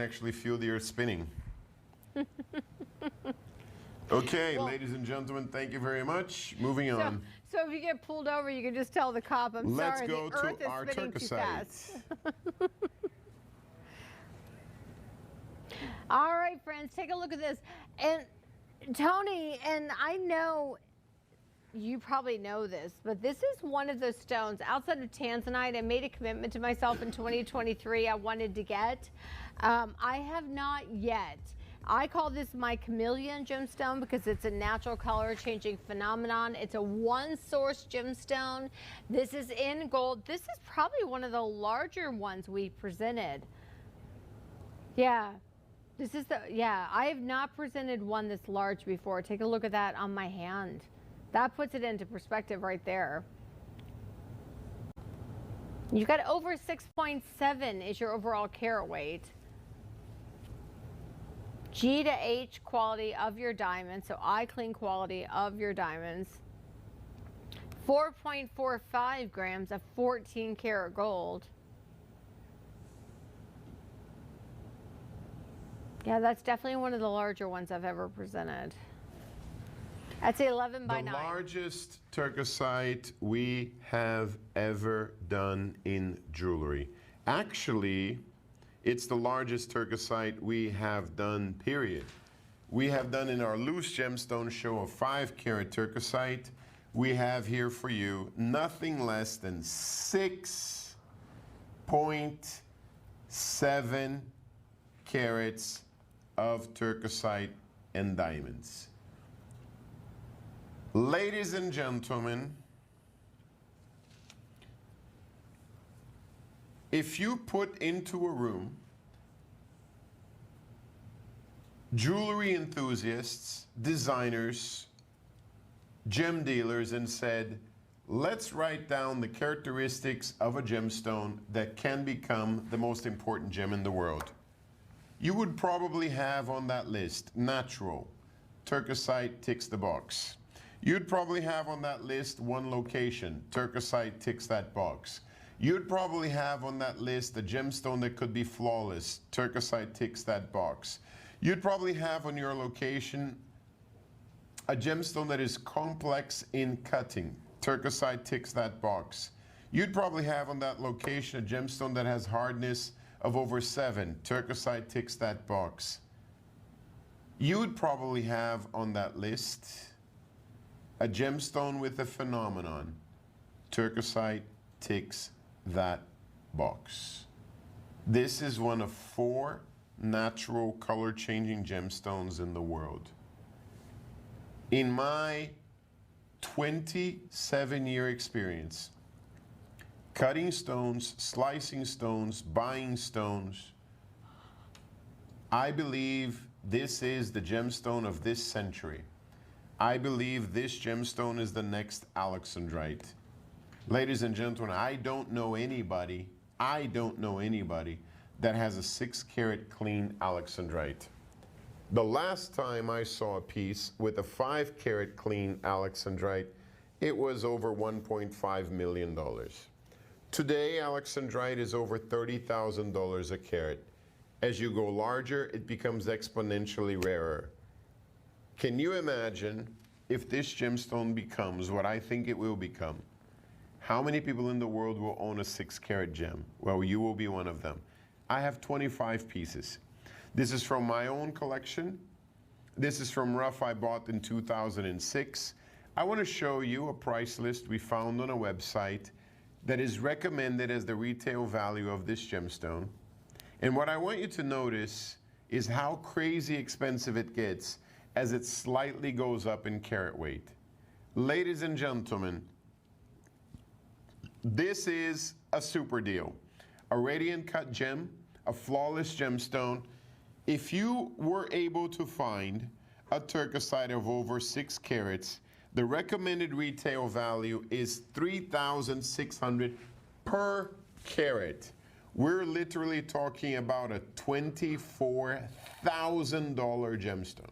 actually feel the earth spinning. Okay, Well, ladies and gentlemen, thank you very much. Moving on. So if you get pulled over, you can just tell the cop, I'm Let's sorry, go the earth to is our spinning too Turkicite. fast. All right, friends, take a look at this. And Tony, and I know you probably know this, but this is one of those stones outside of tanzanite. I made a commitment to myself in 2023 I wanted to get. I have not yet. I call this my chameleon gemstone because it's a natural color changing phenomenon. It's a one source gemstone. This is in gold. This is probably one of the larger ones we presented. Yeah. This is I have not presented one this large before. Take a look at that on my hand. That puts it into perspective right there. You've got over 6.7 is your overall carat weight. G to H quality of your diamonds, so eye clean quality of your diamonds. 4.45 grams of 14 karat gold. Yeah, that's definitely one of the larger ones I've ever presented. That's 11 by 9. The largest Turkicite we have ever done in jewelry. Actually, it's the largest Turkicite we have done, period. We have done in our loose gemstone show a 5 karat Turkicite. We have here for you nothing less than 6.7 carats of Turkicite and diamonds. Ladies and gentlemen, if you put into a room jewelry enthusiasts, designers, gem dealers, and said, let's write down the characteristics of a gemstone that can become the most important gem in the world, you would probably have on that list natural. Turkicite ticks the box. You'd probably have on that list one location. Turkicite ticks that box. You'd probably have on that list a gemstone that could be flawless. Turkicite ticks that box. You'd probably have on your location a gemstone that is complex in cutting. Turkicite ticks that box. You'd probably have on that location a gemstone that has hardness of over 7. Turkicite ticks that box. You would probably have on that list a gemstone with a phenomenon. Turkicite ticks that box. This is one of 4 natural color changing gemstones in the world. In my 27-year experience, cutting stones, slicing stones, buying stones, I believe this is the gemstone of this century. I believe this gemstone is the next alexandrite. Ladies and gentlemen, I don't know anybody that has a 6 karat clean alexandrite. The last time I saw a piece with a 5 karat clean alexandrite, it was over $1.5 million. Today, alexandrite is over $30,000 a carat. As you go larger, it becomes exponentially rarer. Can you imagine if this gemstone becomes what I think it will become? How many people in the world will own a 6 karat gem? Well, you will be one of them. I have 25 pieces. This is from my own collection. This is from rough I bought in 2006. I want to show you a price list we found on a website that is recommended as the retail value of this gemstone. And what I want you to notice is how crazy expensive it gets as it slightly goes up in carat weight. Ladies and gentlemen, this is a super deal. A radiant cut gem, a flawless gemstone. If you were able to find a Turkicite of over 6 carats, the recommended retail value is $3,600 per carat. We're literally talking about a $24,000 gemstone.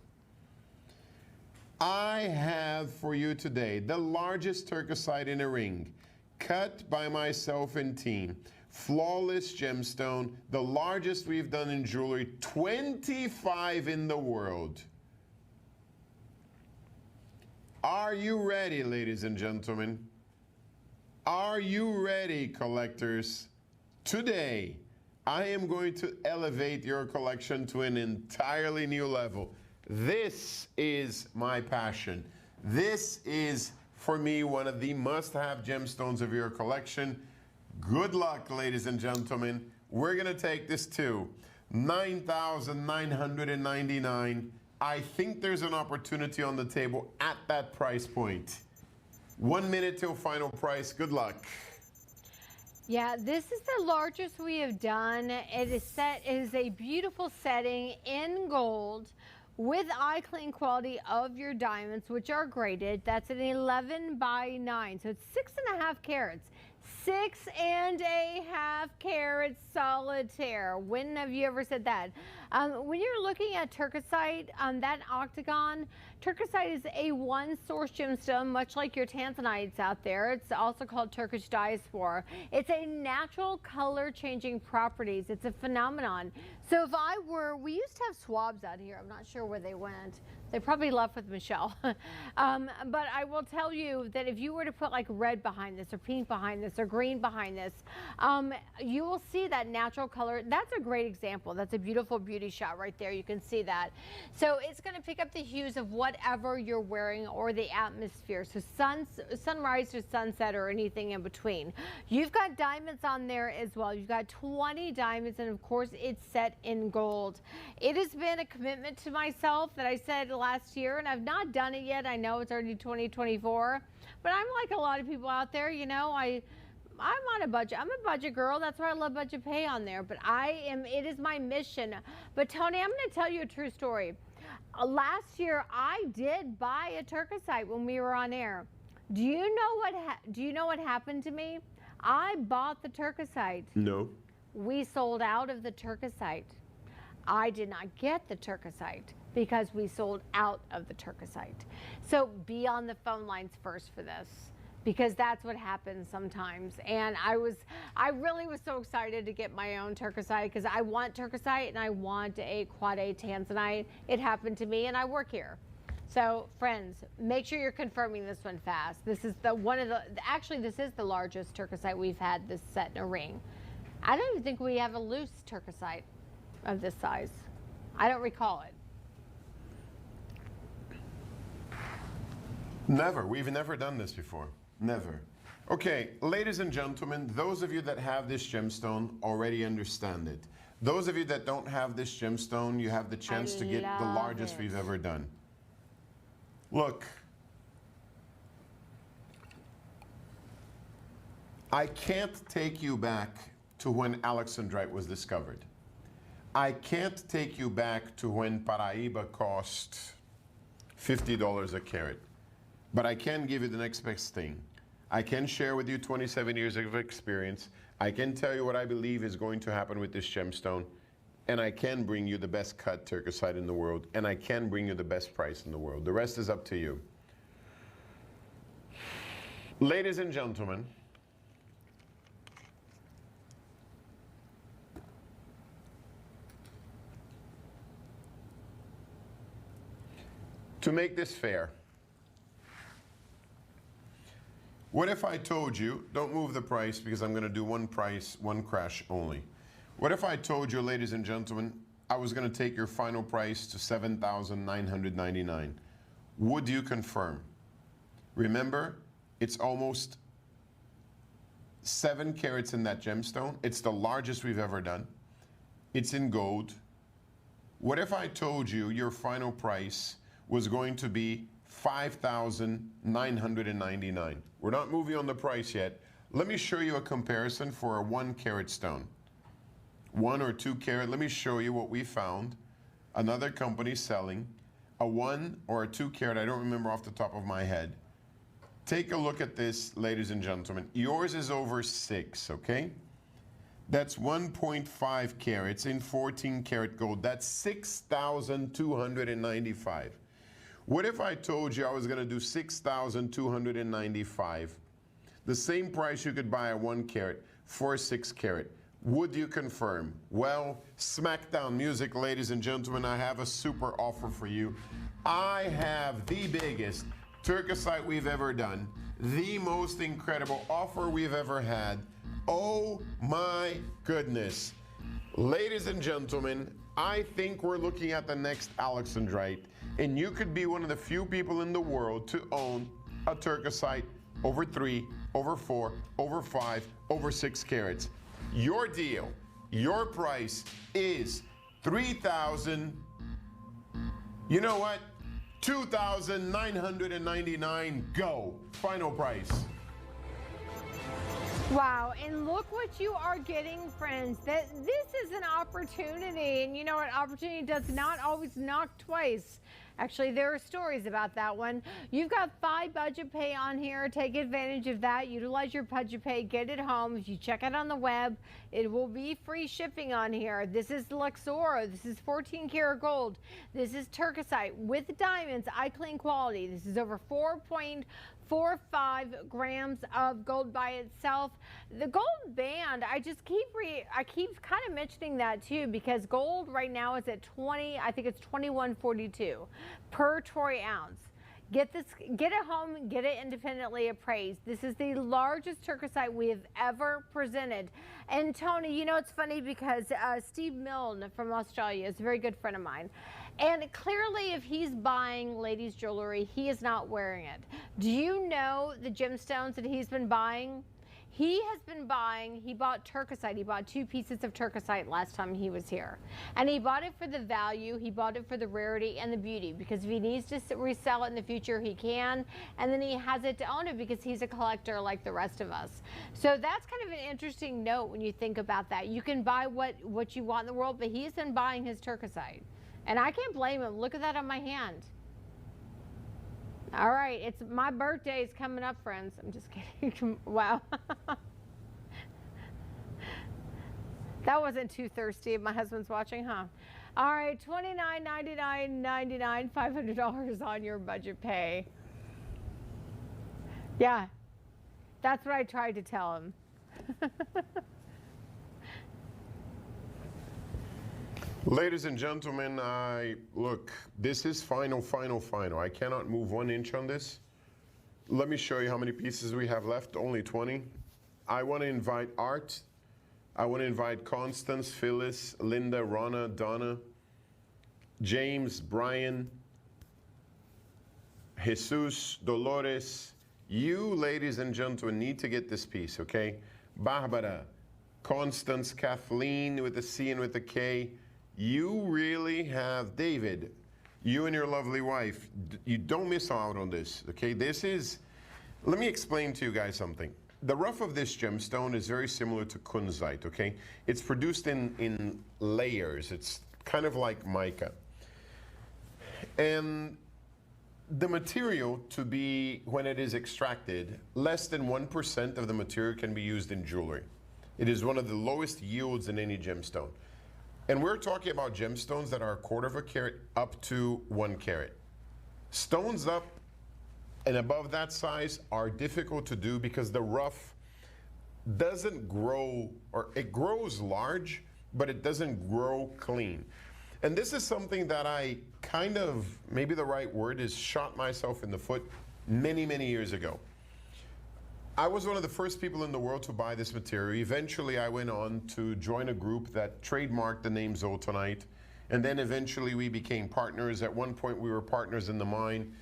I have for you today the largest Turkicite in a ring, cut by myself and team flawless gemstone, the largest we've done in jewelry, 25 in the world. Are you ready, ladies and gentlemen? Are you ready, collectors? Today, I am going to elevate your collection to an entirely new level. This is my passion. This is, for me, one of the must-have gemstones of your collection. Good luck, ladies and gentlemen. We're gonna take this to $9,999. I think there's an opportunity on the table at that price point. 1 minute till final price. Good luck. Yeah, this is the largest we have done. It is a beautiful setting in gold with eye clean quality of your diamonds, which are graded. That's an 11 by 9, so it's 6.5 carats. 6.5 carats solitaire. When have you ever said that? When you're looking at turquoisite, that octagon, turquoisite is a one-source gemstone, much like your tanzanites out there. It's also called Turkish diaspora. It's a natural color-changing properties. It's a phenomenon. So if I were, we used to have swabs out here. I'm not sure where they went. They probably left with Michelle. But I will tell you that if you were to put like red behind this or pink behind this or green behind this, you will see that natural color. That's a great example. That's a beautiful beauty shot right there. You can see that. So it's going to pick up the hues of whatever you're wearing or the atmosphere. So sunrise to sunset or anything in between. You've got diamonds on there as well. You've got 20 diamonds, and of course it's set in gold. It has been a commitment to myself that I said last year, and I've not done it yet. I know it's already 2024, but I'm like a lot of people out there, you know, I'm on a budget. I'm a budget girl. That's why I love Budget Pay on there, but it is my mission. But Tony, I'm going to tell you a true story. Last year, I did buy a turquoisite when we were on air. Do you know what happened to me? I bought the turquoisite. No. We sold out of the turquoisite. I did not get the turquoisite because we sold out of the turquoisite. So be on the phone lines first for this, because that's what happens sometimes. And I really was so excited to get my own turquoisite because I want turquoisite and I want a quad A tanzanite. It happened to me, and I work here. So friends, make sure you're confirming this one fast. This is actually this is the largest turquoisite we've had this set in a ring. I don't even think we have a loose turquoisite of this size. I don't recall it. Never. We've never done this before. Never. Okay, ladies and gentlemen, those of you that have this gemstone already understand it. Those of you that don't have this gemstone, you have the chance to get the largest we've ever done. Look, I can't take you back to when alexandrite was discovered. I can't take you back to when Paraíba cost $50 a carat. But I can give you the next best thing. I can share with you 27 years of experience. I can tell you what I believe is going to happen with this gemstone. And I can bring you the best cut turquoisite in the world. And I can bring you the best price in the world. The rest is up to you. Ladies and gentlemen, to make this fair, what if I told you, don't move the price because I'm going to do one price, one crash only. What if I told you, ladies and gentlemen, I was going to take your final price to $7,999? Would you confirm? Remember, it's almost 7 carats in that gemstone. It's the largest we've ever done. It's in gold. What if I told you your final price was going to be $5,999? We're not moving on the price yet. Let me show you a comparison for a 1 carat stone. 1 or 2 carat, let me show you what we found. Another company selling a 1 or a 2 carat, I don't remember off the top of my head. Take a look at this, ladies and gentlemen. Yours is over 6, okay? That's 1.5 carats in 14 karat gold. That's $6,295. What if I told you I was going to do $6,295? The same price you could buy a 1 carat for a 6 carat. Would you confirm? Well, Smackdown Music, ladies and gentlemen, I have a super offer for you. I have the biggest Turkisite we've ever done, the most incredible offer we've ever had. Oh my goodness. Ladies and gentlemen, I think we're looking at the next Alexandrite, and you could be one of the few people in the world to own a Turkisite over 3, over 4, over 5, over 6 carats. Your deal, your price is 3,000. You know what? 2,999. Go. Final price. Wow, and look what you are getting, friends. This is an opportunity, and you know what? Opportunity does not always knock twice. Actually, there are stories about that one. You've got 5 budget pay on here. Take advantage of that. Utilize your budget pay. Get it home. If you check it on the web, it will be free shipping on here. This is Luxora. This is 14 karat gold. This is Turkisite with diamonds, eye clean quality. This is over 4.45 grams of gold by itself. The gold band, I keep kind of mentioning that too, because gold right now is at 20, I think it's 21.42 per troy ounce. Get it home, get it independently appraised. This is the largest Turkisite we have ever presented. And Tony, you know, it's funny because Steve Milne from Australia is a very good friend of mine. And clearly, if he's buying ladies' jewelry, he is not wearing it. Do you know the gemstones that he's been buying? He bought Turkisite. He bought 2 pieces of Turkisite last time he was here. And he bought it for the value, he bought it for the rarity and the beauty, because if he needs to resell it in the future, he can. And then he has it to own it because he's a collector like the rest of us. So that's kind of an interesting note when you think about that. You can buy what you want in the world, but he's been buying his Turkisite. And I can't blame him. Look at that on my hand. All right, it's my birthday is coming up, friends. I'm just kidding. Wow. That wasn't too thirsty if my husband's watching, huh? All right, $29.99.99, $500 on your budget pay. Yeah, that's what I tried to tell him. Ladies and gentlemen, look, this is final. I cannot move 1 inch on this. Let me show you how many pieces we have left, only 20. I want to invite Art. I want to invite Constance, Phyllis, Linda, Ronna, Donna, James, Brian, Jesus, Dolores. You, ladies and gentlemen, need to get this piece, okay? Barbara, Constance, Kathleen with a C and with a K. You really have, David, you and your lovely wife, you don't miss out on this, okay? This is, let me explain to you guys something. The rough of this gemstone is very similar to kunzite, okay? It's produced in layers. It's kind of like mica. And the material to be, when it is extracted, less than 1% of the material can be used in jewelry. It is one of the lowest yields in any gemstone. And we're talking about gemstones that are 1/4 carat up to 1 carat. Stones up and above that size are difficult to do because the rough doesn't grow, or it grows large, but it doesn't grow clean. And this is something that I kind of, maybe the right word is, shot myself in the foot many, many years ago. I was one of the first people in the world to buy this material. Eventually, I went on to join a group that trademarked the name Zoltanite. And then eventually we became partners. At one point, we were partners in the mine.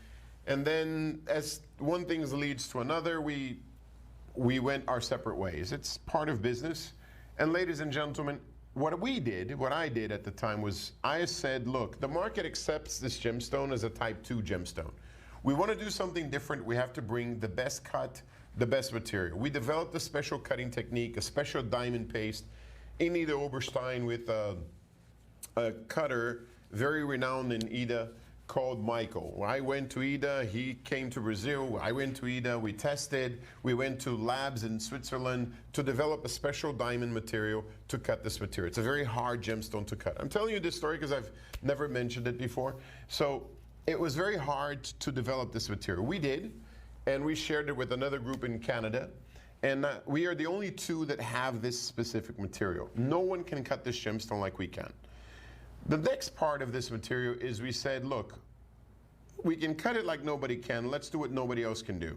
And then as one thing leads to another, we went our separate ways. It's part of business. And ladies and gentlemen, what I did at the time was I said, look, the market accepts this gemstone as a type 2 gemstone. We want to do something different. We have to bring the best cut, the best material. We developed a special cutting technique, a special diamond paste in Ida Oberstein with a cutter very renowned in Ida called Michael. I went to Ida, he came to Brazil, I went to Ida, we tested, we went to labs in Switzerland to develop a special diamond material to cut this material. It's a very hard gemstone to cut. I'm telling you this story because I've never mentioned it before. So it was very hard to develop this material. We did, and we shared it with another group in Canada. And we are the only two that have this specific material. No one can cut this gemstone like we can. The next part of this material is we said, look, we can cut it like nobody can. Let's do what nobody else can do.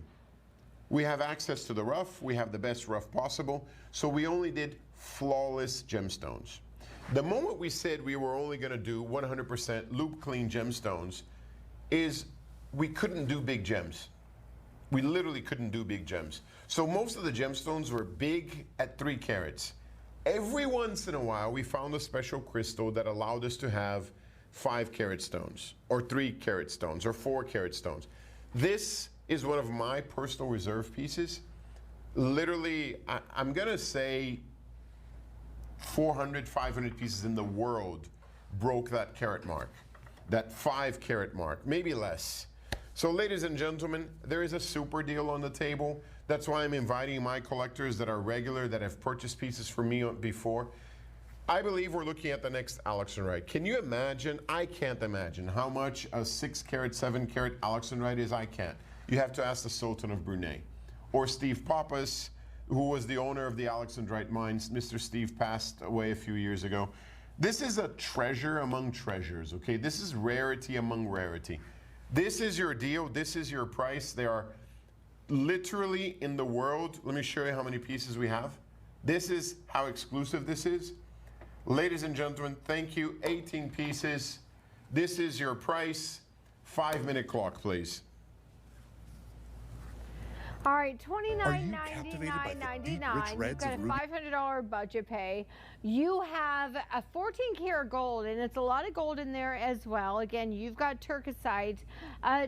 We have access to the rough. We have the best rough possible. So we only did flawless gemstones. The moment we said we were only going to do 100% loop clean gemstones is we couldn't do big gems. We literally couldn't do big gems. So most of the gemstones were big at 3 carats. Every once in a while, we found a special crystal that allowed us to have 5 carat stones, or 3 carat stones, or 4 carat stones. This is one of my personal reserve pieces. Literally, I'm gonna say 400, 500 pieces in the world broke that carat mark, that 5 carat mark, maybe less. So ladies and gentlemen, there is a super deal on the table. That's why I'm inviting my collectors that are regular, that have purchased pieces from me before. I believe we're looking at the next Alexandrite. Can you imagine? I can't imagine how much a 6 carat, 7 carat Alexandrite is. I can't. You have to ask the Sultan of Brunei. Or Steve Pappas, who was the owner of the Alexandrite mines. Mr. Steve passed away a few years ago. This is a treasure among treasures, okay? This is rarity among rarity. This is your deal. This is your price. They are literally in the world. Let me show you how many pieces we have. This is how exclusive this is. Ladies and gentlemen, thank you. 18 pieces. This is your price. 5-minute clock, please. All right, $29.99. You've got a $500 budget pay. You have a 14 karat gold, and it's a lot of gold in there as well. Again, you've got turquoisite.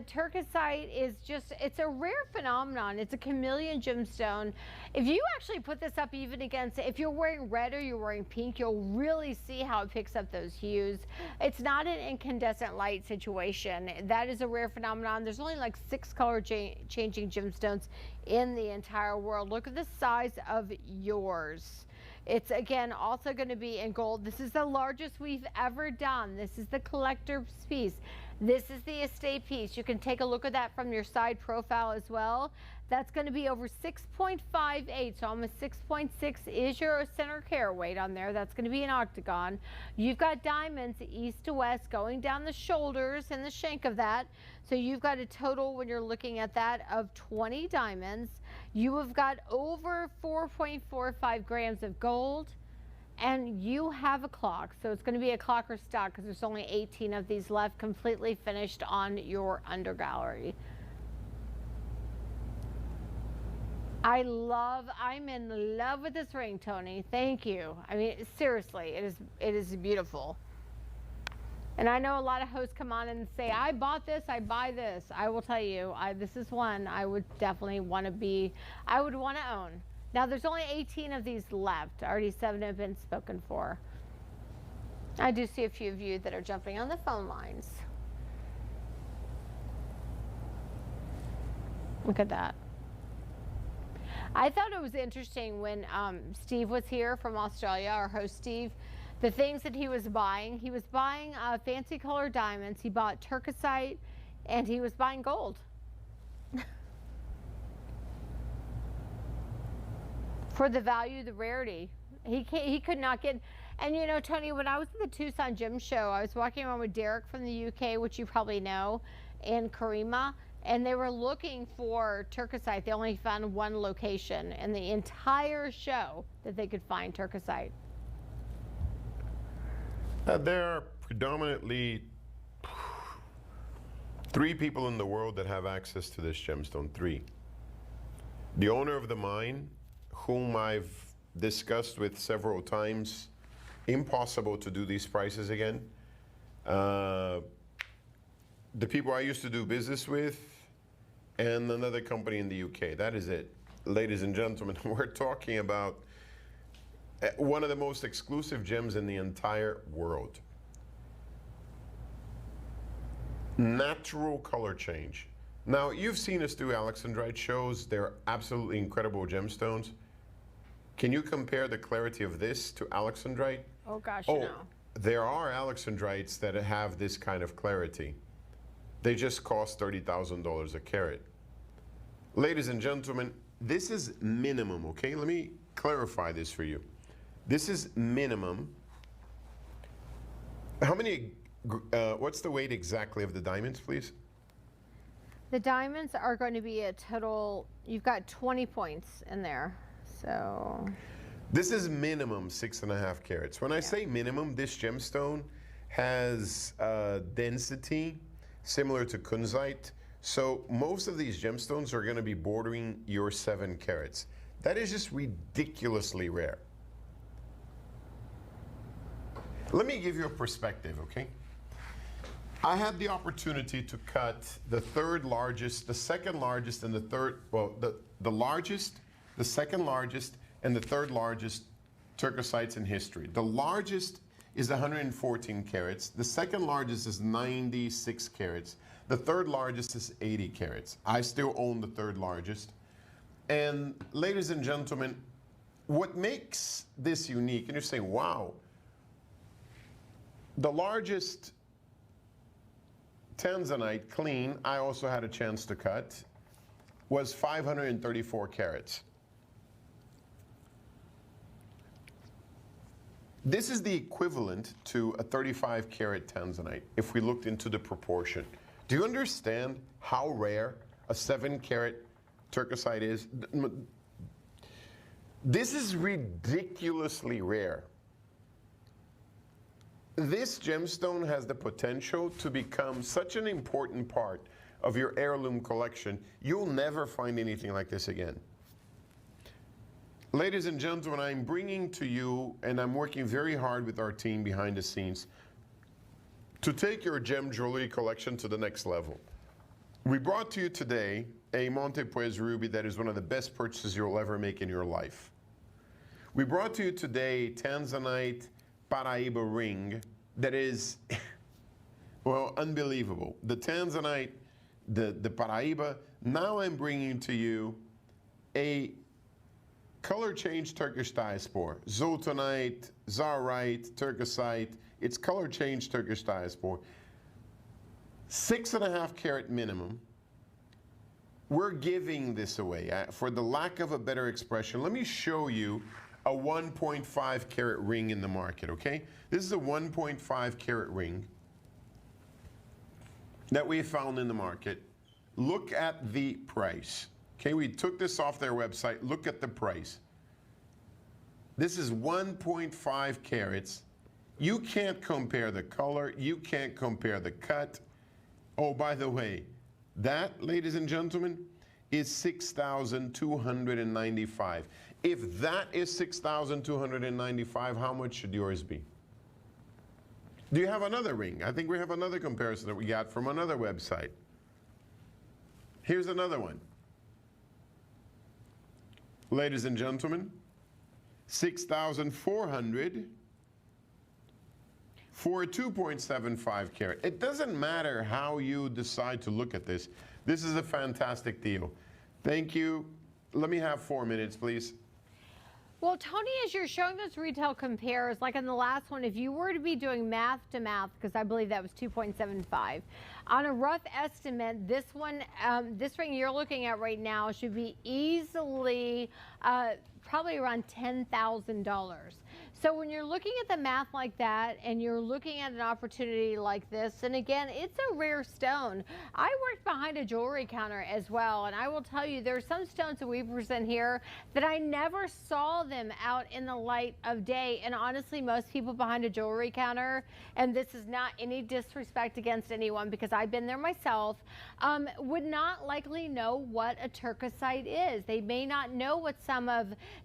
Turquoisite is just, it's a rare phenomenon. It's a chameleon gemstone. If you actually put this up even against, if you're wearing red or you're wearing pink, you'll really see how it picks up those hues. It's not an incandescent light situation. That is a rare phenomenon. There's only like 6 color changing gemstones in the entire world. Look at the size of yours. It's again also going to be in gold. This is the largest we've ever done. This is the collector's piece. This is the estate piece. You can take a look at that from your side profile as well. That's going to be over 6.58, so almost 6.6 is your center carat weight on there. That's going to be an octagon. You've got diamonds east to west going down the shoulders and the shank of that. So you've got a total, when you're looking at that, of 20 diamonds. You have got over 4.45 grams of gold, and you have a clock. So it's going to be a clock or stock because there's only 18 of these left, completely finished on your undergallery. I'm in love with this ring, Tony. Thank you. I mean, seriously, it is beautiful. And I know a lot of hosts come on and say, I bought this, I buy this. I will tell you, this is one I would definitely want to own. Now, there's only 18 of these left. Already 7 have been spoken for. I do see a few of you that are jumping on the phone lines. Look at that. I thought it was interesting when Steve was here from Australia, our host Steve, the things that he was buying. He was buying fancy colored diamonds. He bought turquoisite, and he was buying gold. For the value, the rarity. He could not get, and you know, Tony, when I was at the Tucson Gem Show, I was walking around with Derek from the UK, which you probably know, and Karima. And they were looking for turquoisite. They only found one location in the entire show that they could find turquoisite. There are predominantly 3 people in the world that have access to this gemstone. 3. The owner of the mine, whom I've discussed with several times, impossible to do these prices again. The people I used to do business with, and another company in the UK. That is it. Ladies and gentlemen, we're talking about one of the most exclusive gems in the entire world. Natural color change. Now, you've seen us do Alexandrite shows. They're absolutely incredible gemstones. Can you compare the clarity of this to Alexandrite? Oh gosh, no. There are Alexandrites that have this kind of clarity. They just cost $30,000 a carat. Ladies and gentlemen, this is minimum, okay? Let me clarify this for you. This is minimum. How many, what's the weight exactly of the diamonds, please? The diamonds are going to be a total, you've got 20 points in there. So This is minimum 6.5 carats. When I say minimum, this gemstone has density similar to kunzite. So most of these gemstones are going to be bordering your 7 carats. That is just ridiculously rare. Let me give you a perspective, okay? I had the opportunity to cut the third largest, the second largest, and the third, well, the largest, the second largest, and the third largest turquoisites in history. The largest is 114 carats. The second largest is 96 carats. The third largest is 80 carats. I still own the third largest. And ladies and gentlemen, what makes this unique, and you're saying, wow, the largest Tanzanite clean, I also had a chance to cut, was 534 carats. This is the equivalent to a 35 carat Tanzanite if we looked into the proportion. Do you understand how rare a 7 carat turquoisite is? This is ridiculously rare. This gemstone has the potential to become such an important part of your heirloom collection. You'll never find anything like this again. Ladies and gentlemen, I'm bringing to you, and I'm working very hard with our team behind the scenes, to take your gem jewelry collection to the next level. We brought to you today a Montepuez ruby that is one of the best purchases you'll ever make in your life. We brought to you today a Tanzanite Paraíba ring that is, well, unbelievable. The Tanzanite, the Paraíba. Now I'm bringing to you a color change Turkish diaspora. Zoltanite, Zaurite, Turquoisite. It's color change Turkish diaspora. 6.5 carat minimum. We're giving this away. For the lack of a better expression, let me show you a 1.5 carat ring in the market, okay? This is a 1.5 carat ring that we found in the market. Look at the price. Okay, we took this off their website. Look at the price. This is 1.5 carats. You can't compare the color. You can't compare the cut. Oh, by the way, that, ladies and gentlemen, is $6,295. If that is $6,295, how much should yours be? Do you have another ring? I think we have another comparison that we got from another website. Here's another one. Ladies and gentlemen, $6,400 for a 2.75 carat. It doesn't matter how you decide to look at this. This is a fantastic deal. Thank you. Let me have 4 minutes, please. Well, Tony, as you're showing those retail compares, like in the last one, if you were to be doing math to math, because I believe that was 2.75, on a rough estimate, this one, this ring you're looking at right now should be easily probably around $10,000. So when you're looking at the math like that and you're looking at an opportunity like this, and again, it's a rare stone. I worked behind a jewelry counter as well, and I will tell you there are some stones that we present here that I never saw them out in the light of day. And honestly, most people behind a jewelry counter, and this is not any disrespect against anyone because I've been there myself, would not likely know what a turquoisite is. They may not know what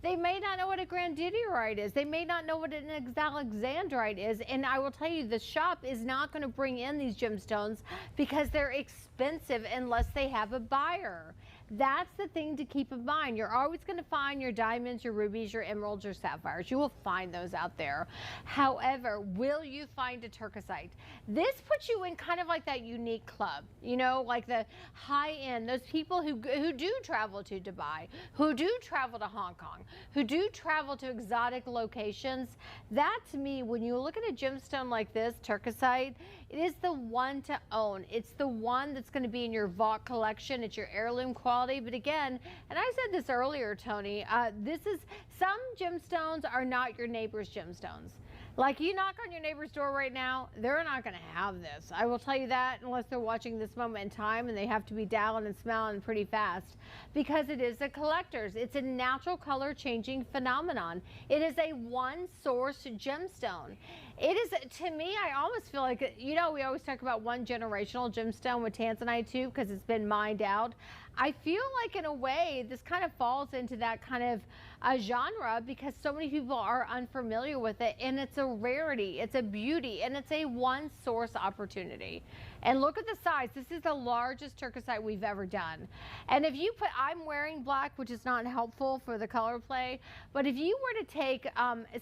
they may not know what a grandidierite is. They may not know what an alexandrite is. And I will tell you, the shop is not going to bring in these gemstones because they're expensive unless they have a buyer. That's the thing to keep in mind. You're always going to find your diamonds, your rubies, your emeralds, your sapphires. You will find those out there. However, will you find a turquoisite? This puts you in kind of like that unique club, you know, like the high end, those people who do travel to Dubai, who do travel to Hong Kong, who do travel to exotic locations. That to me, when you look at a gemstone like this, turquoisite, It is the one to own. It's the one that's going to be in your vault collection. It's your heirloom quality. But again, and I said this earlier, Tony, some gemstones are not your neighbor's gemstones. Like, you knock on your neighbor's door right now, they're not going to have this. I will tell you that, unless they're watching this moment in time and they have to be dialing and smelling pretty fast, because it is a collector's. It's a natural color changing phenomenon. It is a one source gemstone. It is, to me, I almost feel like, you know, we always talk about one generational gemstone with tanzanite too, because it's been mined out. I feel like, in a way, this kind of falls into that kind of genre, because so many people are unfamiliar with it, and it's a rarity, it's a beauty, and it's a one source opportunity. And look at the size. This is the largest turquoisite we've ever done. And if you put, I'm wearing black, which is not helpful for the color play, but if you were to take,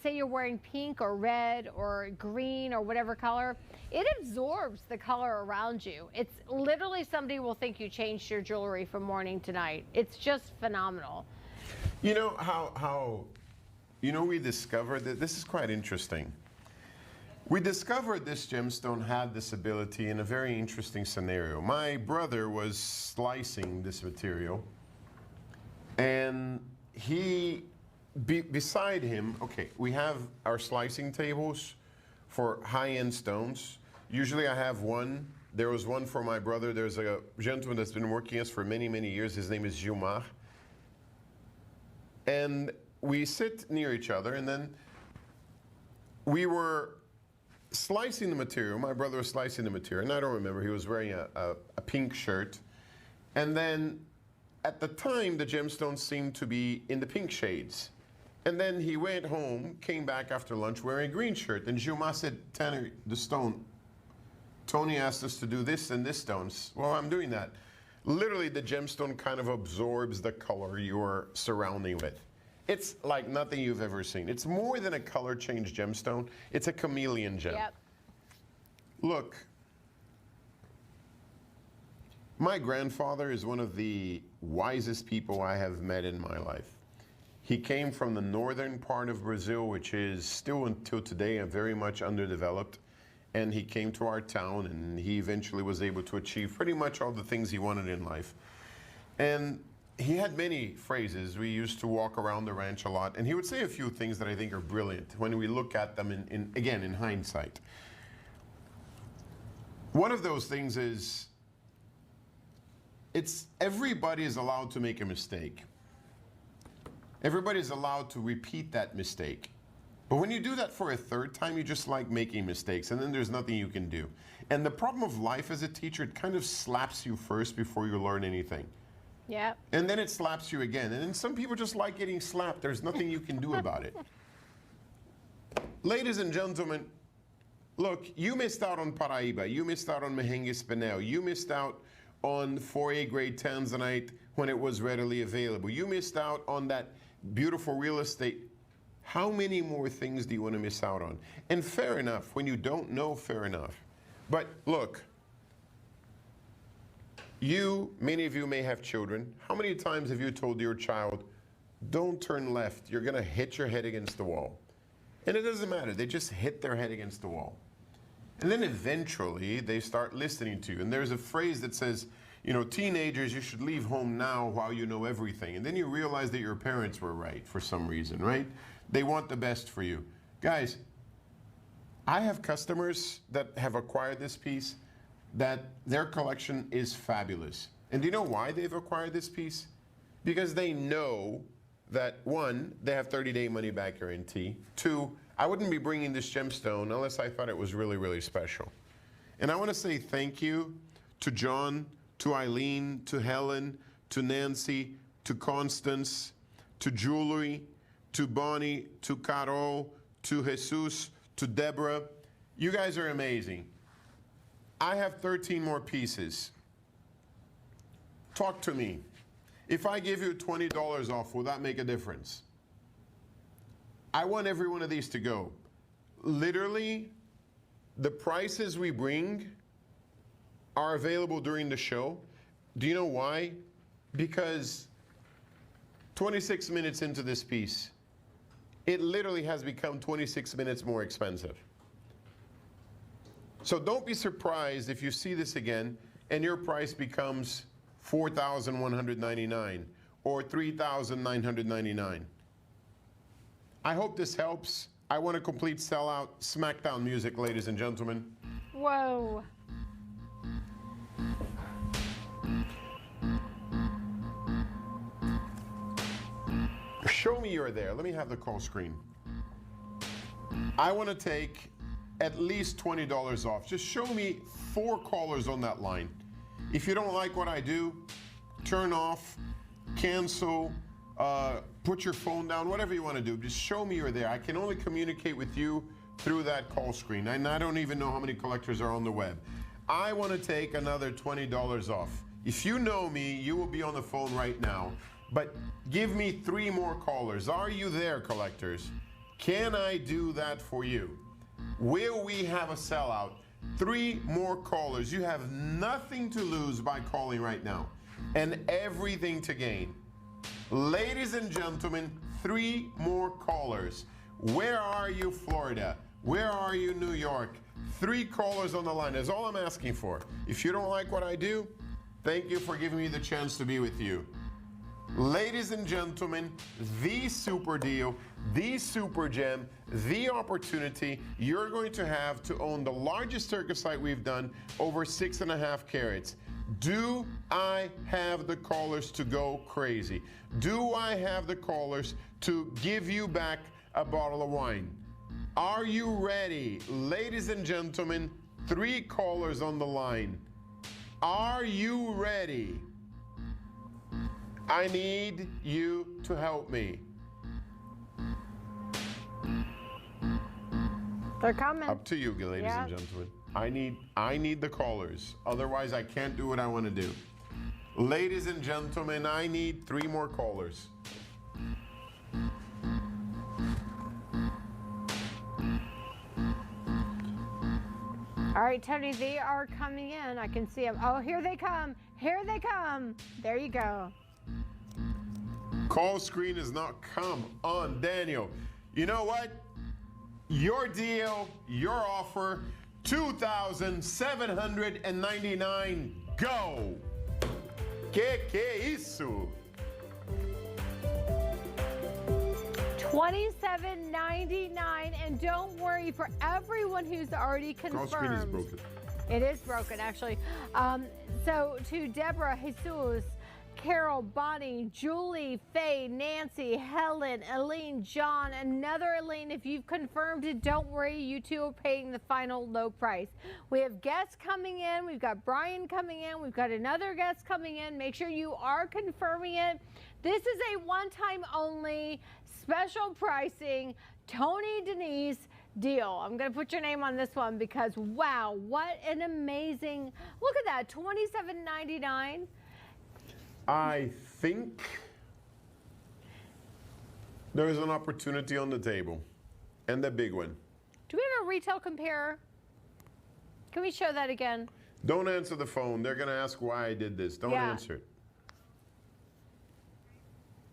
say you're wearing pink or red or green or whatever color, it absorbs the color around you. It's literally, somebody will think you changed your jewelry from morning to night. It's just phenomenal. You know how we discovered that this is quite interesting. We discovered this gemstone had this ability in a very interesting scenario. My brother was slicing this material, and beside him, okay, we have our slicing tables for high-end stones. Usually I have one. There was one for my brother. There's a gentleman that's been working with us for many, many years. His name is Gilmar. And we sit near each other, and then we were slicing the material. My brother was slicing the material, and I don't remember. He was wearing a pink shirt. And then at the time, the gemstones seemed to be in the pink shades. And then he went home, came back after lunch wearing a green shirt. And Gilmar said, Tanner, the stone, Tony asked us to do this and this stones. Well, I'm doing that. Literally, the gemstone kind of absorbs the color you're surrounding with. It's like nothing you've ever seen. It's more than a color change gemstone. It's a chameleon gem. Yep. Look, my grandfather is one of the wisest people I have met in my life. He came from the northern part of Brazil, which is still until today very much underdeveloped. And he came to our town, and he eventually was able to achieve pretty much all the things he wanted in life. And he had many phrases. We used to walk around the ranch a lot, and he would say a few things that I think are brilliant when we look at them again in hindsight. One of those things is, everybody is allowed to make a mistake. Everybody is allowed to repeat that mistake. But when you do that for a third time, you just like making mistakes, and then there's nothing you can do. And the problem of life as a teacher, it kind of slaps you first before you learn anything. Yep. And then it slaps you again. And then some people just like getting slapped. There's nothing you can do about it. Ladies and gentlemen, look, you missed out on Paraíba. You missed out on Mehengue Spinel. You missed out on 4A grade tanzanite when it was readily available. You missed out on that beautiful real estate. How many more things do you want to miss out on? And fair enough. When you don't know, fair enough. But look, many of you may have children. How many times have you told your child, don't turn left, you're going to hit your head against the wall? And it doesn't matter. They just hit their head against the wall. And then eventually they start listening to you. And there's a phrase that says, teenagers, you should leave home now while you know everything. And then you realize that your parents were right for some reason, right? They want the best for you. Guys, I have customers that have acquired this piece that their collection is fabulous. And do you know why they've acquired this piece? Because they know that, one, they have 30-day money-back guarantee. Two, I wouldn't be bringing this gemstone unless I thought it was really, really special. And I want to say thank you to John, to Eileen, to Helen, to Nancy, to Constance, to Julie, to Bonnie, to Carol, to Jesus, to Deborah. You guys are amazing. I have 13 more pieces. Talk to me. If I give you $20 off, will that make a difference? I want every one of these to go. Literally, the prices we bring are available during the show. Do you know why? Because 26 minutes into this piece, it literally has become 26 minutes more expensive. So don't be surprised if you see this again and your price becomes $4,199 or $3,999. I hope this helps. I want a complete sellout. SmackDown music, ladies and gentlemen. Whoa. Show me you're there. Let me have the call screen. I want to take at least $20 off. Just show me 4 callers on that line. If you don't like what I do, turn off, cancel, put your phone down, whatever you want to do. Just show me you're there. I can only communicate with you through that call screen. And I don't even know how many collectors are on the web. I want to take another $20 off. If you know me, you will be on the phone right now. But give me 3 more callers. Are you there, collectors? Can I do that for you? Will we have a sellout? 3 more callers. You have nothing to lose by calling right now and everything to gain. Ladies and gentlemen, 3 more callers. Where are you, Florida? Where are you, New York? 3 callers on the line. That's all I'm asking for. If you don't like what I do, thank you for giving me the chance to be with you. Ladies and gentlemen, the super deal, the super gem, the opportunity you're going to have to own the largest Turkisite we've done, over 6.5 carats. Do I have the callers to go crazy? Do I have the callers to give you back a bottle of wine? Are you ready? Ladies and gentlemen, 3 callers on the line. Are you ready? I need you to help me. They're coming. Up to you, ladies and gentlemen. I need the callers. Otherwise, I can't do what I want to do. Ladies and gentlemen, I need 3 more callers. All right, Tony, they are coming in. I can see them. Oh, here they come. Here they come. There you go. Call screen is not come on, Daniel. You know what? Your deal, your offer, $2,799. Go. Que isso? $27.99, and don't worry, for everyone who's already confirmed. Call screen is broken. It is broken, actually. So to Deborah, Jesus, Carol, Bonnie, Julie, Faye, Nancy, Helen, Elaine, John, another Elaine. If you've confirmed it, don't worry. You two are paying the final low price. We have guests coming in. We've got Brian coming in. We've got another guest coming in. Make sure you are confirming it. This is a one-time only special pricing Tony Denise deal. I'm going to put your name on this one because, wow, what an amazing, look at that, $27.99. I think there's an opportunity on the table, and a big one. Do we have a retail compare? Can we show that again? Don't answer the phone. They're going to ask why I did this. Don't answer it.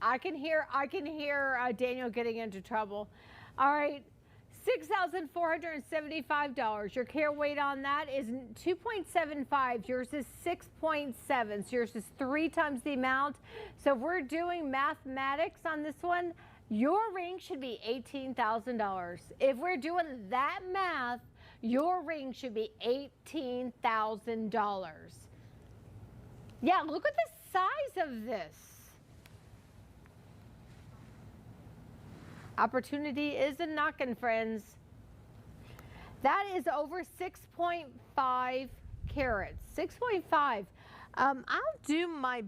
I can hear Daniel getting into trouble. All right, $6,475. Your care weight on that is 2.75. Yours is 6.7. So yours is 3 times the amount. So if we're doing mathematics on this one, your ring should be $18,000. If we're doing that math, your ring should be $18,000. Yeah, look at the size of this. Opportunity is a knockin', friends. That is over 6.5 carats. 6.5. I'll do my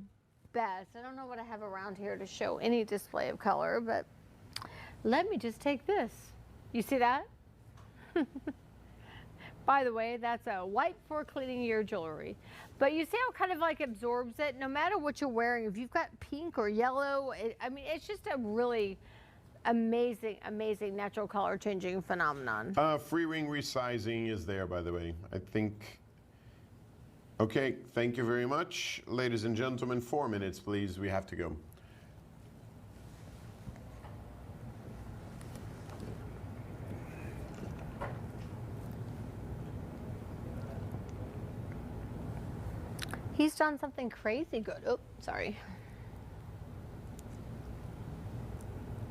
best. I don't know what I have around here to show any display of color, but let me just take this. You see that? By the way, that's a wipe for cleaning your jewelry. But you see how it kind of like absorbs it? No matter what you're wearing, if you've got pink or yellow, I mean, it's just a really amazing, amazing natural color changing phenomenon. Free ring resizing is there, by the way. I think. Okay, thank you very much. Ladies and gentlemen, 4 minutes, please. We have to go. He's done something crazy good. Oh, sorry.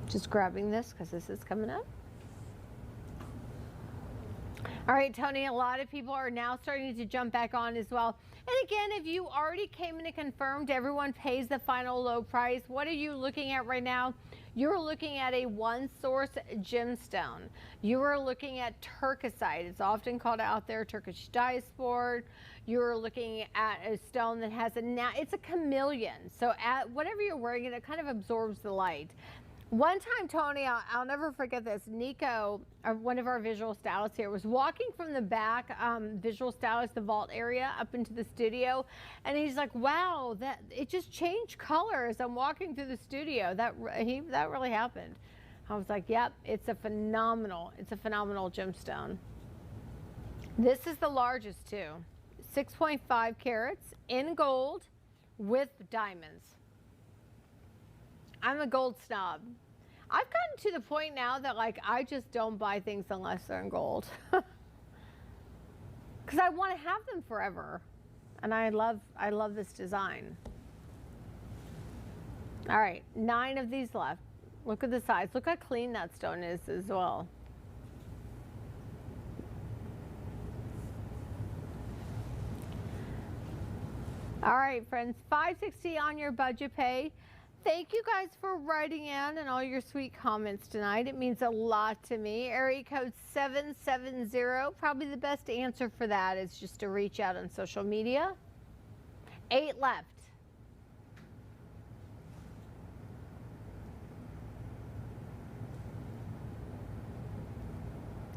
Just grabbing this because this is coming up. All right, Tony, a lot of people are now starting to jump back on as well. And again, if you already came in and confirmed everyone pays the final low price, what are you looking at right now? You're looking at a one source gemstone. You are looking at turquoisite. It's often called out there Turkish diaspora. You're looking at a stone that has it's a chameleon. So at whatever you're wearing it kind of absorbs the light. One time, Tony, I'll never forget this. Nico, one of our visual stylists here, was walking from the back, visual stylist, the vault area, up into the studio, and he's like, "Wow, that it just changed color as I'm walking through the studio." That really happened. I was like, "Yep, it's a phenomenal gemstone." This is the largest too, 6.5 carats in gold with diamonds. I'm a gold snob. I've gotten to the point now that like I just don't buy things unless they're in gold. Because I want to have them forever. And I love this design. All right, 9 of these left. Look at the size. Look how clean that stone is as well. All right, friends, $560 on your budget pay. Thank you guys for writing in and all your sweet comments tonight. It means a lot to me. Area code 770. Probably the best answer for that is just to reach out on social media. 8 left.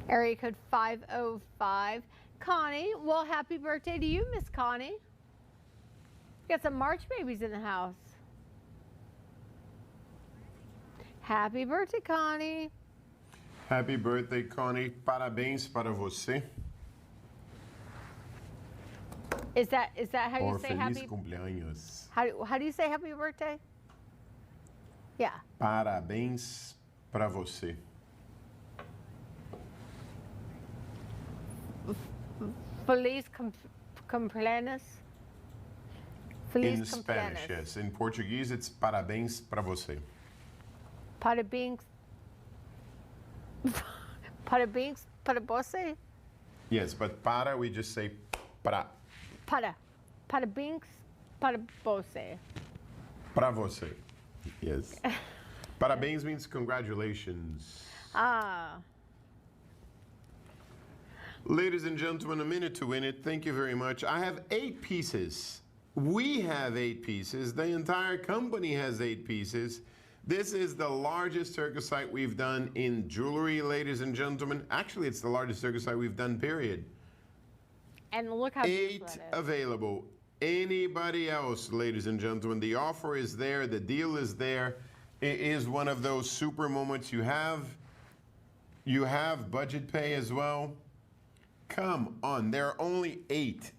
Area code 505. Connie, well, happy birthday to you, Miss Connie. Got some March babies in the house. Happy birthday, Connie. Happy birthday, Connie. Parabéns para você. Is that how you Or say feliz happy? cumpleaños. How do you say happy birthday? Yeah. Parabéns para você. Feliz cumpleaños. Feliz In Spanish, cumpleaños. yes. In Portuguese, it's parabéns para você. Parabéns. Parabéns para você. Yes, but para, we just say para. Parabéns para você. Para você. Yes. Parabéns means congratulations. Ah. Ladies and gentlemen, a minute to win it. Thank you very much. I have 8 pieces. We have 8 pieces. The entire company has 8 pieces. This is the largest turquoisite we've done in jewelry, ladies and gentlemen. Actually, it's the largest turquoisite we've done, period. And look how 8 beautiful it is. available. Anybody else, ladies and gentlemen, the offer is there, the deal is there. It is one of those super moments you have. You have budget pay as well. Come on, there are only 8.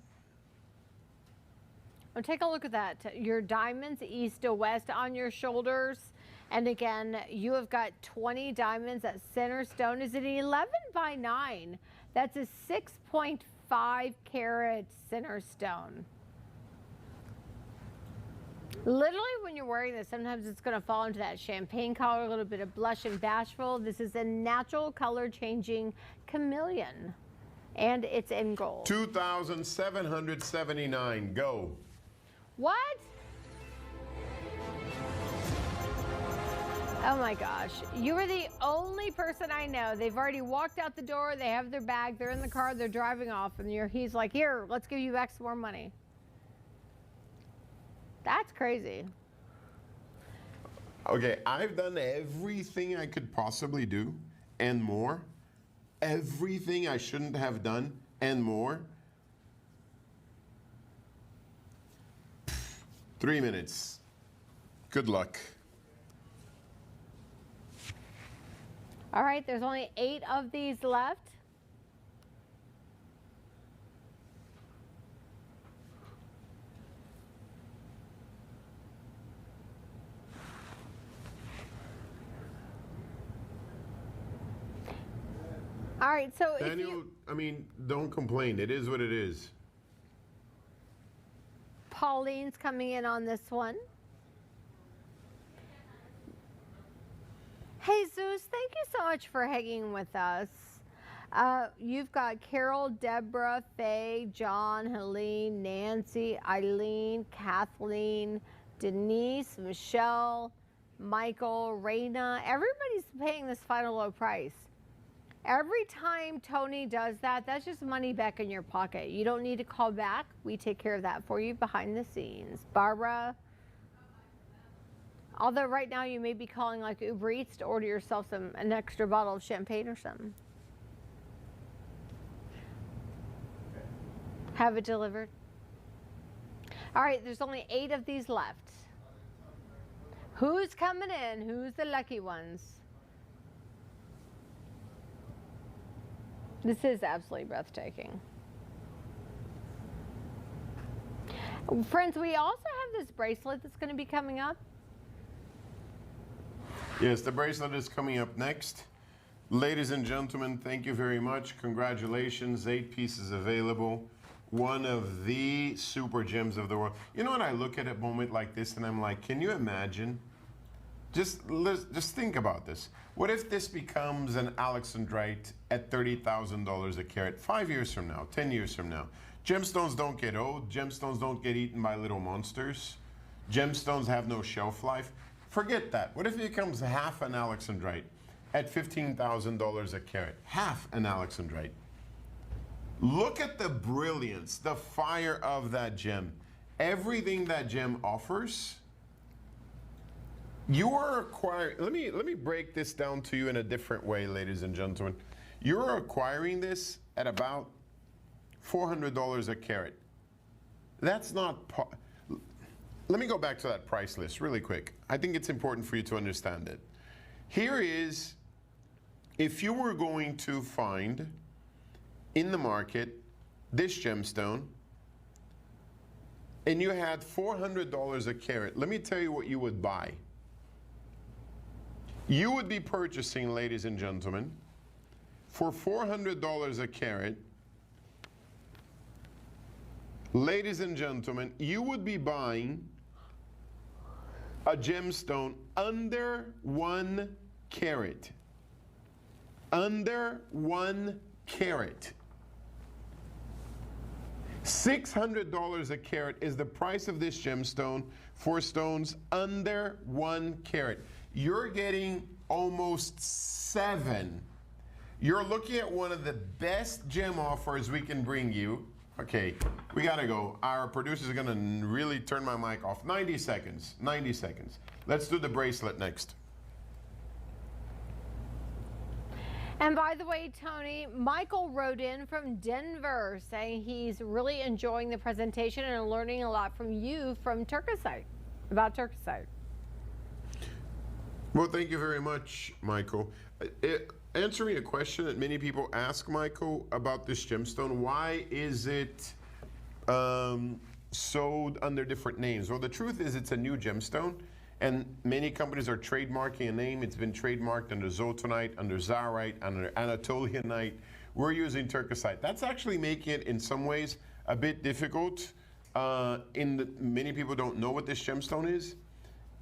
Oh, take a look at that. Your diamonds east to west on your shoulders. And again, you have got 20 diamonds. That center stone is an 11 by 9. That's a 6.5 carat center stone. Literally, when you're wearing this, sometimes it's going to fall into that champagne color, a little bit of blush and bashful. This is a natural color changing chameleon. And it's in gold. 2,779. Go. What? Oh my gosh. You are the only person I know. They've already walked out the door. They have their bag. They're in the car. They're driving off. And he's like, here, let's give you back some more money. That's crazy. Okay, I've done everything I could possibly do and more. Everything I shouldn't have done and more. 3 minutes. Good luck. All right, there's only 8 of these left. All right, so Daniel, I mean, don't complain. It is what it is. Pauline's coming in on this one. Hey Zeus, thank you so much for hanging with us. You've got Carol, Deborah, Faye, John, Helene, Nancy, Eileen, Kathleen, Denise, Michelle, Michael, Raina. Everybody's paying this final low price. Every time Tony does that, that's just money back in your pocket. You don't need to call back. We take care of that for you behind the scenes. Barbara. Although right now you may be calling like Uber Eats to order yourself an extra bottle of champagne or something. Have it delivered. All right, there's only 8 of these left. Who's coming in? Who's the lucky ones? This is absolutely breathtaking. Friends, we also have this bracelet that's going to be coming up. Yes, the bracelet is coming up next. Ladies and gentlemen, thank you very much. Congratulations, 8 pieces available. One of the super gems of the world. You know what, I look at a moment like this and I'm like, can you imagine? Just think about this. What if this becomes an alexandrite at $30,000 a carat 5 years from now, 10 years from now? Gemstones don't get old. Gemstones don't get eaten by little monsters. Gemstones have no shelf life. Forget that. What if it becomes half an alexandrite at $15,000 a carat? Half an alexandrite. Look at the brilliance, the fire of that gem. Everything that gem offers, you are acquiring. Let me break this down to you in a different way, ladies and gentlemen. You're acquiring this at about $400 a carat. That's not. Let me go back to that price list really quick. I think it's important for you to understand it. Here is, if you were going to find in the market this gemstone and you had $400 a carat, let me tell you what you would buy. You would be purchasing, ladies and gentlemen, for $400 a carat, ladies and gentlemen, you would be buying a gemstone under 1 carat. Under 1 carat. $600 a carat is the price of this gemstone for stones under 1 carat. You're getting almost 7. You're looking at one of the best gem offers we can bring you. Okay, we gotta go. Our producers are gonna really turn my mic off. 90 seconds, 90 seconds. Let's do the bracelet next. And by the way, Tony, Michael wrote in from Denver saying he's really enjoying the presentation and learning a lot from you from Turkisite, about Turkisite. Well, thank you very much, Michael. Answering a question that many people ask, Michael, about this gemstone, why is it sold under different names? Well, the truth is it's a new gemstone, and many companies are trademarking a name. It's been trademarked under Zoltanite, under Zaurite, under Anatolianite. We're using Turkisite. That's actually making it, in some ways, a bit difficult. Many people don't know what this gemstone is,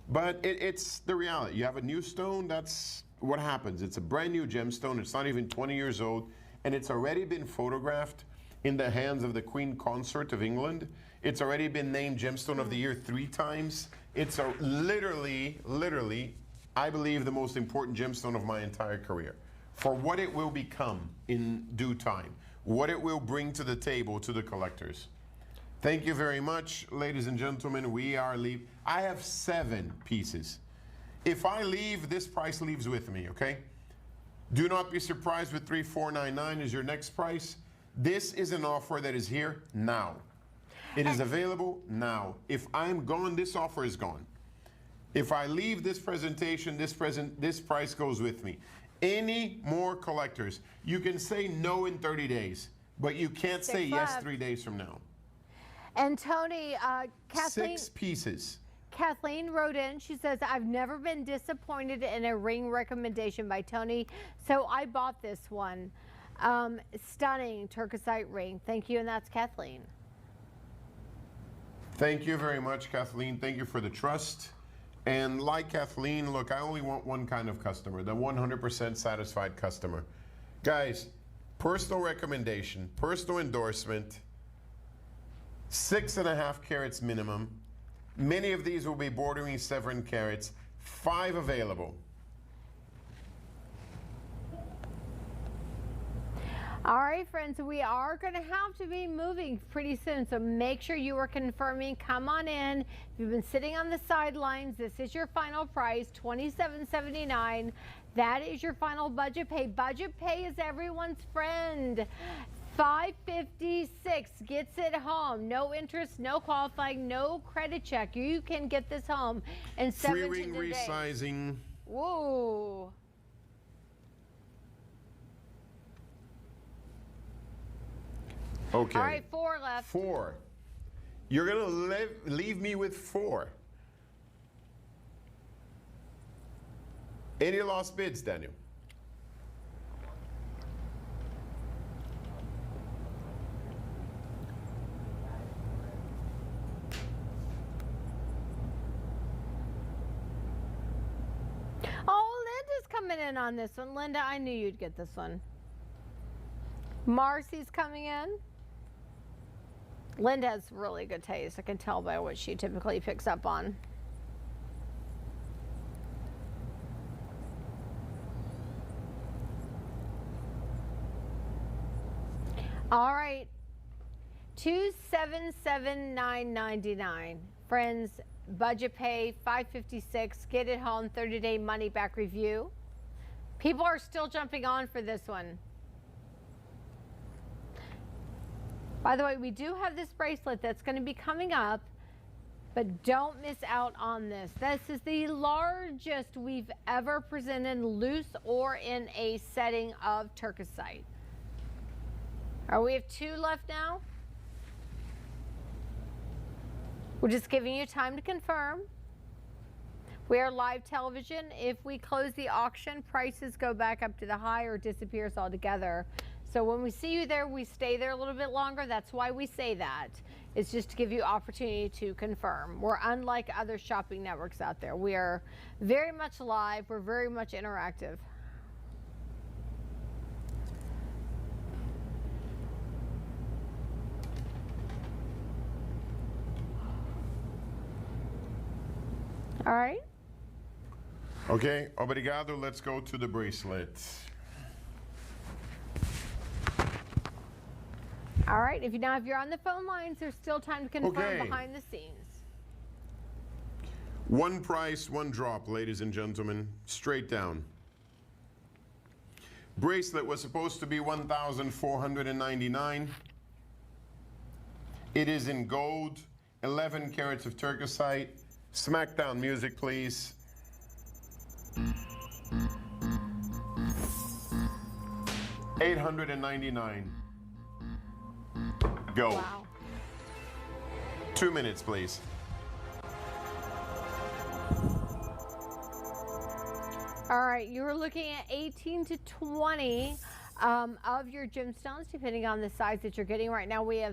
but it's the reality. You have a new stone, that's what happens. It's a brand new gemstone. It's not even 20 years old, and it's already been photographed in the hands of the Queen Consort of England. It's already been named Gemstone of the Year 3 times. It's literally, I believe, the most important gemstone of my entire career. For what it will become in due time, what it will bring to the table to the collectors. Thank you very much, ladies and gentlemen. We are leaving. I have 7 pieces. If I leave, this price leaves with me, okay? Do not be surprised with $3,499 is your next price. This is an offer that is here now. It is available now. If I'm gone, this offer is gone. If I leave this presentation, this price goes with me. Any more collectors, you can say no in 30 days, but you can't say yes 3 days from now. And Tony, Kathleen. 6 pieces. Kathleen wrote in, she says, I've never been disappointed in a ring recommendation by Tony, so I bought this one. Stunning Turkisite ring. Thank you, and that's Kathleen. Thank you very much, Kathleen. Thank you for the trust. And like Kathleen, look, I only want one kind of customer, the 100% satisfied customer. Guys, personal recommendation, personal endorsement, 6.5 carats minimum. Many of these will be bordering 7 carats, 5 available. All right, friends, we are going to have to be moving pretty soon, so make sure you are confirming. Come on in. If you've been sitting on the sidelines, this is your final price, $27.79. That is your final budget pay. Budget pay is everyone's friend. $556 gets it home. No interest, no qualifying, no credit check. You can get this home in 7 to 10 days. Free ring resizing. Whoa. Okay. All right, 4 left. 4. You're going to leave me with 4. Any lost bids, Daniel? Oh, Linda's coming in on this one. Linda, I knew you'd get this one. Marcy's coming in. Linda has really good taste. I can tell by what she typically picks up on. All right, $277,999. Friends, budget pay $556. Get it home, 30-day money back review. People are still jumping on for this one. By the way, we do have this bracelet that's going to be coming up, but don't miss out on this. This is the largest we've ever presented loose or in a setting of turquoisite. We have 2 left now. We're just giving you time to confirm. We are live television. If we close the auction, prices go back up to the high or disappears altogether. So when we see you there, we stay there a little bit longer. That's why we say that. It's just to give you opportunity to confirm. We're unlike other shopping networks out there. We are very much live. We're very much interactive. All right. Okay, obrigado. Let's go to the bracelet. All right, if you're on the phone lines, there's still time to confirm Okay. behind the scenes. One price, one drop, ladies and gentlemen, straight down. Bracelet was supposed to be $1,499. It is in gold, 11 carats of turquoisite. Smackdown music, please. $899. Go. Wow. 2 minutes, please. All right, you were looking at 18 to 20 of your gemstones, depending on the size that you're getting. Right now we have